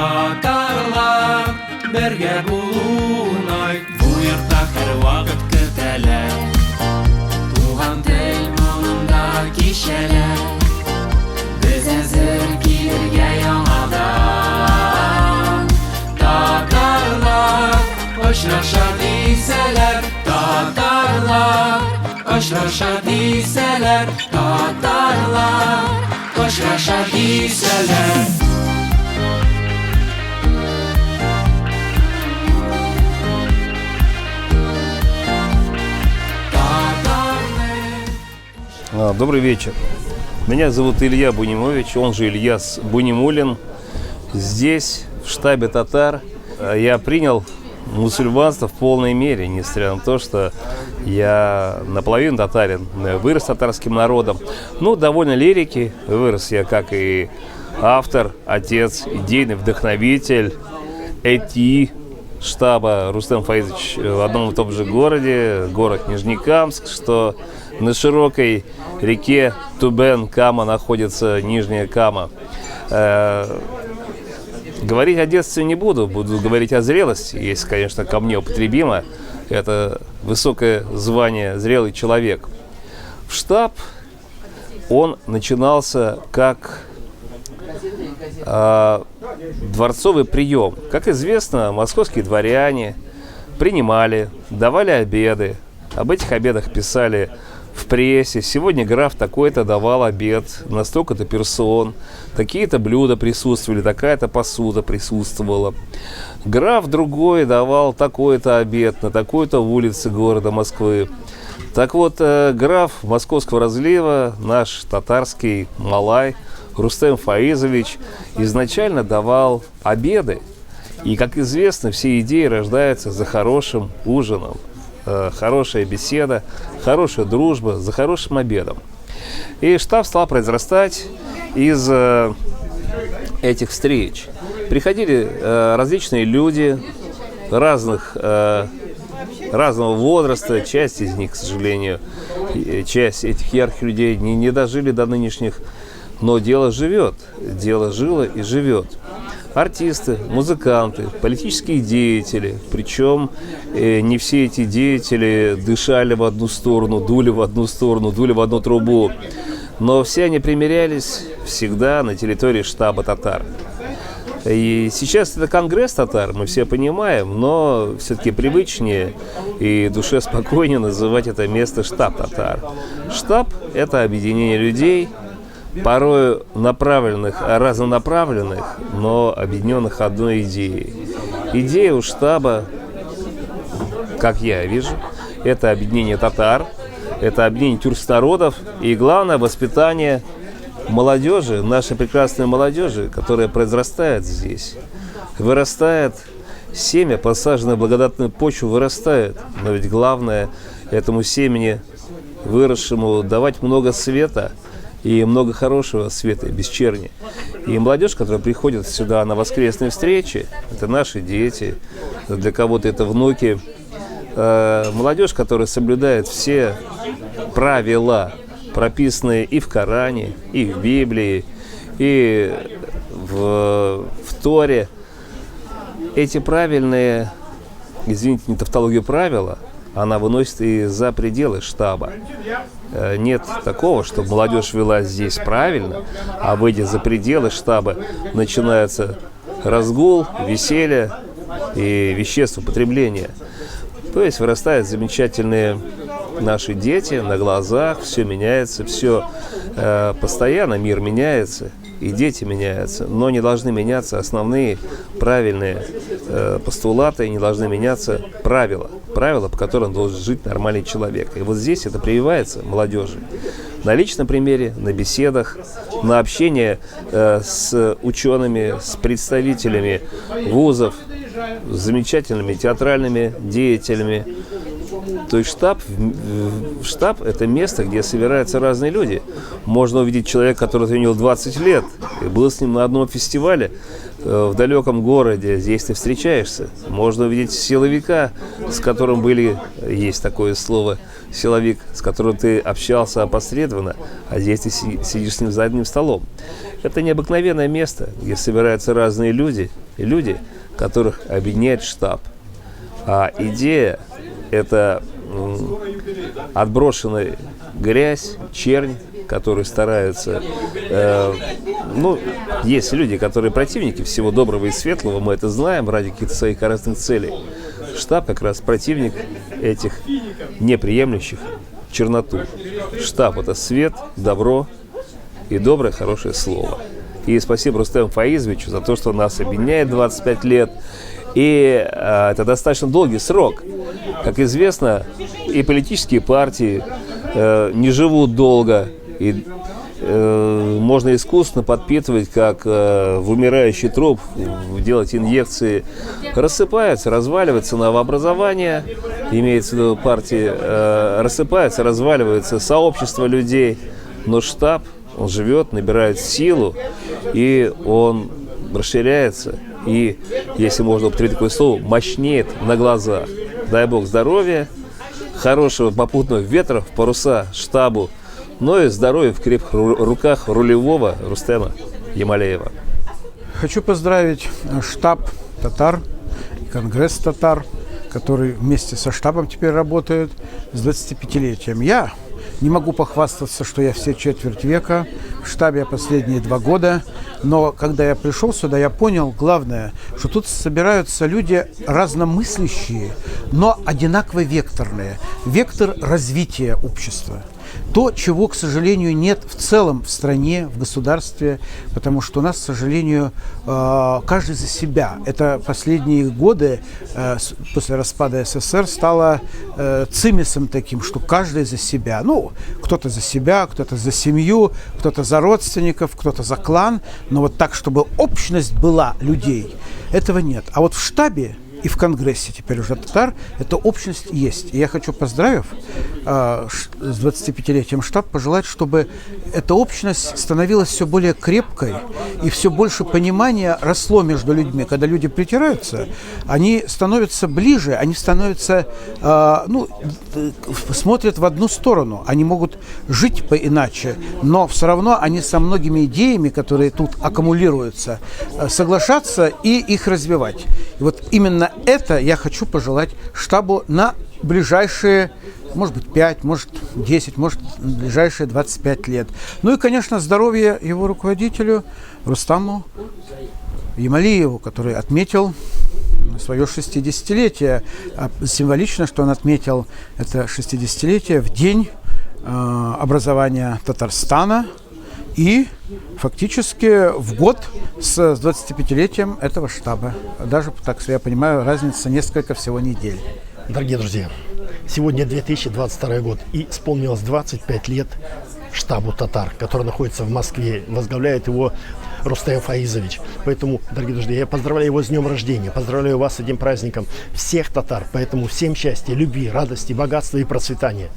Татарлар бергә булуны бу йортта һәрвакыт көтәләр. Туган тел моңында кичәләр, без әзер килергә яңадан. Татарлар очраша дисәләр, татарлар очраша дисәләр, татарлар очраша дисәләр. Добрый вечер. Меня зовут Илья Бунимович, он же Ильяс Бунимулин. Здесь, в штабе татар, я принял мусульманство в полной мере, несмотря на то, что я наполовину татарин, вырос татарским народом. Ну, довольно лирики, вырос я как и автор, отец, идейный вдохновитель, штаба Рустем Фаизович в одном и том же городе, город Нижнекамск, что на широкой реке Тубен-Кама находится Нижняя Кама. Говорить о детстве не буду говорить о зрелости, если, конечно, ко мне употребимо. Это высокое звание «зрелый человек». В штаб он начинался как дворцовый прием. Как известно, московские дворяне принимали, давали обеды. Об этих обедах писали в прессе. Сегодня граф такой-то давал обед на столько-то персон, такие-то блюда присутствовали, такая-то посуда присутствовала. Граф другой давал такой-то обед на такой-то улице города Москвы. Так вот, граф Московского разлива, наш татарский малай Рустем Фаизович, изначально давал обеды. И, как известно, все идеи рождаются за хорошим ужином. Хорошая беседа, хорошая дружба за хорошим обедом. И штаб стал произрастать из этих встреч. Приходили различные люди разного возраста. Часть из них, к сожалению, часть этих ярких людей не дожили до нынешних. Но дело живет, дело жило и живет. Артисты, музыканты, политические деятели. Причем не все эти деятели дышали в одну сторону, дули в одну сторону, дули в одну трубу. Но все они примирялись всегда на территории штаба татар. И сейчас это конгресс татар, мы все понимаем, но все-таки привычнее и душе спокойнее называть это место штаб татар. Штаб – это объединение людей, порой направленных, разнонаправленных, но объединенных одной идеей. Идея у штаба, как я вижу, это объединение татар, это объединение тюркских народов и, главное, воспитание молодежи, нашей прекрасной молодежи, которая произрастает здесь. Вырастает семя, посаженное в благодатную почву, вырастает. Но ведь главное этому семени, выросшему, давать много света, и много хорошего света, без черни. И молодежь, которая приходит сюда на воскресные встречи, это наши дети, для кого-то это внуки. Молодежь, которая соблюдает все правила, прописанные и в Коране, и в Библии, и в Торе. Эти правильные, извините, не тавтологию, правила, она выносит и за пределы штаба. Нет такого, чтобы молодежь вела здесь правильно, а выйдя за пределы штаба, начинается разгул, веселье и веществопотребление. То есть вырастают замечательные наши дети на глазах, все меняется, все постоянно, мир меняется, и дети меняются, но не должны меняться основные правильные постулаты, не должны меняться правила, по которым должен жить нормальный человек. И вот здесь это прививается молодежи. На личном примере, на беседах, на общении с учеными, с представителями вузов, с замечательными театральными деятелями. То есть штаб – это место, где собираются разные люди. Можно увидеть человека, который тренил 20 лет, и был с ним на одном фестивале в далеком городе. Здесь ты встречаешься. Можно увидеть силовика, с которым есть такое слово силовик, с которым ты общался опосредованно, а здесь ты сидишь с ним за одним столом. Это необыкновенное место, где собираются разные люди, и люди, которых объединяет штаб. А идея – это отброшенная грязь, чернь, которые стараются... есть люди, которые противники всего доброго и светлого, мы это знаем, ради каких-то своих корыстных целей. Штаб как раз противник этих неприемлющих черноту. Штаб – это свет, добро и доброе, хорошее слово. И спасибо Рустему Фаизовичу за то, что нас объединяет 25 лет. И это достаточно долгий срок. Как известно, и политические партии не живут долго. И можно искусственно подпитывать, как в умирающий труп, делать инъекции. Рассыпаются, разваливается новообразование, имеется в виду партии, рассыпается, разваливается сообщество людей. Но штаб, он живет, набирает силу, и он расширяется. И, если можно употребить такое слово, мощнеет на глазах. Дай Бог здоровья, хорошего попутного ветра в паруса штабу, но и здоровья в крепких руках рулевого Рустема Ямалеева. Хочу поздравить штаб татар, конгресс татар, который вместе со штабом теперь работает, с 25-летием. Я не могу похвастаться, что я все четверть века в штабе, последние 2 года. Но когда я пришел сюда, я понял, главное, что тут собираются люди разномыслящие, но одинаково векторные. Вектор развития общества. То, чего, к сожалению, нет в целом в стране, в государстве, потому что у нас, к сожалению, каждый за себя. Это последние годы, после распада СССР, стало цимисом таким, что каждый за себя. Ну, кто-то за себя, кто-то за семью, кто-то за родственников, кто-то за клан. Но вот так, чтобы общность была людей, этого нет. А вот в штабе и в Конгрессе теперь уже татар, эта общность есть. И я хочу, поздравив с 25-летием штаб, пожелать, чтобы эта общность становилась все более крепкой и все больше понимания росло между людьми. Когда люди притираются, они становятся ближе, они становятся, смотрят в одну сторону. Они могут жить поиначе, но все равно они со многими идеями, которые тут аккумулируются, соглашаться и их развивать. И вот именно это я хочу пожелать штабу на ближайшие, может быть, 5, может, 10, может, ближайшие 25 лет. Ну и, конечно, здоровье его руководителю Рустаму Ямалееву, который отметил свое 60-летие. Символично, что он отметил это 60-летие в день образования Татарстана и фактически в год с 25-летием этого штаба. Даже, так я понимаю, разница несколько всего недель. Дорогие друзья, сегодня 2022 год, и исполнилось 25 лет штабу татар, который находится в Москве. Возглавляет его Рустем Фаизович. Поэтому, дорогие друзья, я поздравляю его с днем рождения, поздравляю вас с этим праздником, всех татар. Поэтому всем счастья, любви, радости, богатства и процветания.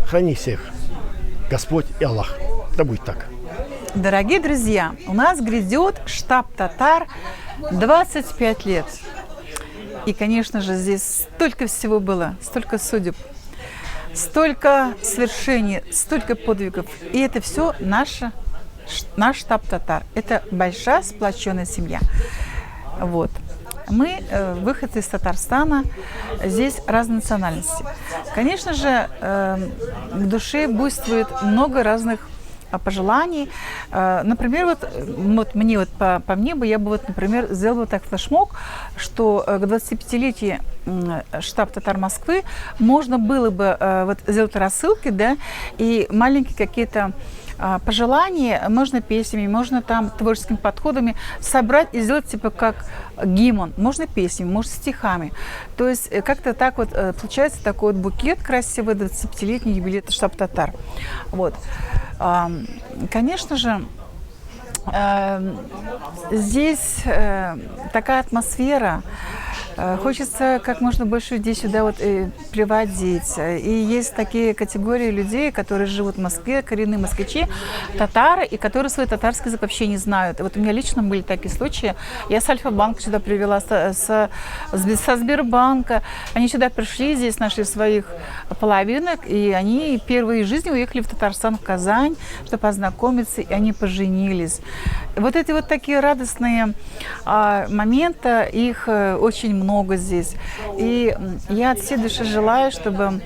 Храни всех Господь и Аллах. Да будет так. Дорогие друзья, у нас грядет штаб татар 25 лет. И, конечно же, здесь столько всего было, столько судеб, столько свершений, столько подвигов. И это все наш штаб татар. Это большая сплоченная семья. Вот. Мы выходцы из Татарстана, здесь разные национальности. Конечно же, в душе буйствует много разных пожеланий. Например, вот мне, по мне бы, я бы, например, сделала так флешмоб, что к 25-летию штаб татар Москвы можно было бы сделать рассылки, да, и маленькие какие-то пожелания, можно песнями, можно там творческими подходами собрать и сделать типа как гимн, можно песнями, можно стихами. То есть как-то так вот получается такой вот букет красивый 25-летний юбилей штаб татар. Вот. Конечно же, здесь такая атмосфера, Хочется как можно больше людей сюда вот приводить. И есть такие категории людей, которые живут в Москве, коренные москвичи, татары, и которые свой татарский язык вообще не знают. И вот у меня лично были такие случаи. Я с Альфа-банка сюда привела, со Сбербанка. Они сюда пришли, здесь нашли своих половинок, и они первые в жизни уехали в Татарстан, в Казань, чтобы познакомиться, и они поженились. Вот эти вот такие радостные моменты, их очень много здесь. И я от всей души желаю, чтобы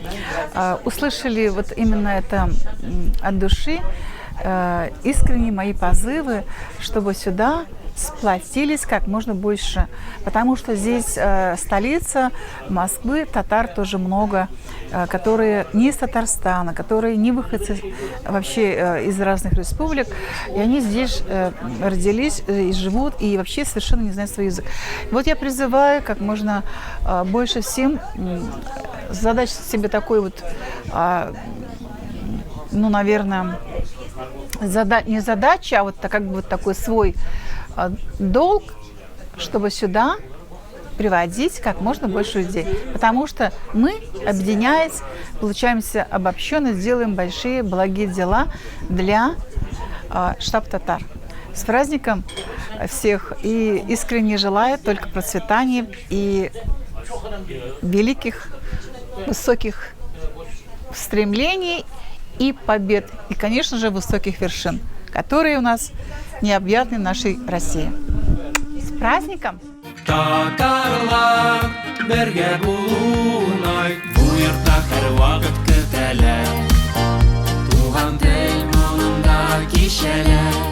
услышали вот именно это от души, искренние мои позывы, чтобы сюда сплотились как можно больше, потому что здесь столица Москвы, татар тоже много, которые не из Татарстана, которые не выходцы вообще из разных республик, и они здесь родились и живут, и вообще совершенно не знают свой язык. Вот я призываю как можно больше всем задать себе такой вот, ну, наверное, не задача, а вот как бы вот такой свой долг, чтобы сюда приводить как можно больше людей. Потому что мы, объединяясь, получаемся обобщенно, делаем большие благие дела для штаб-татар. С праздником всех! И искренне желаю только процветания и великих, высоких стремлений и побед. И, конечно же, высоких вершин, которые у нас необъятны в нашей России. С праздником! Татарлар бергә булуны бу йортта һәрвакыт көтәләр. Туган тел монында кичәләр.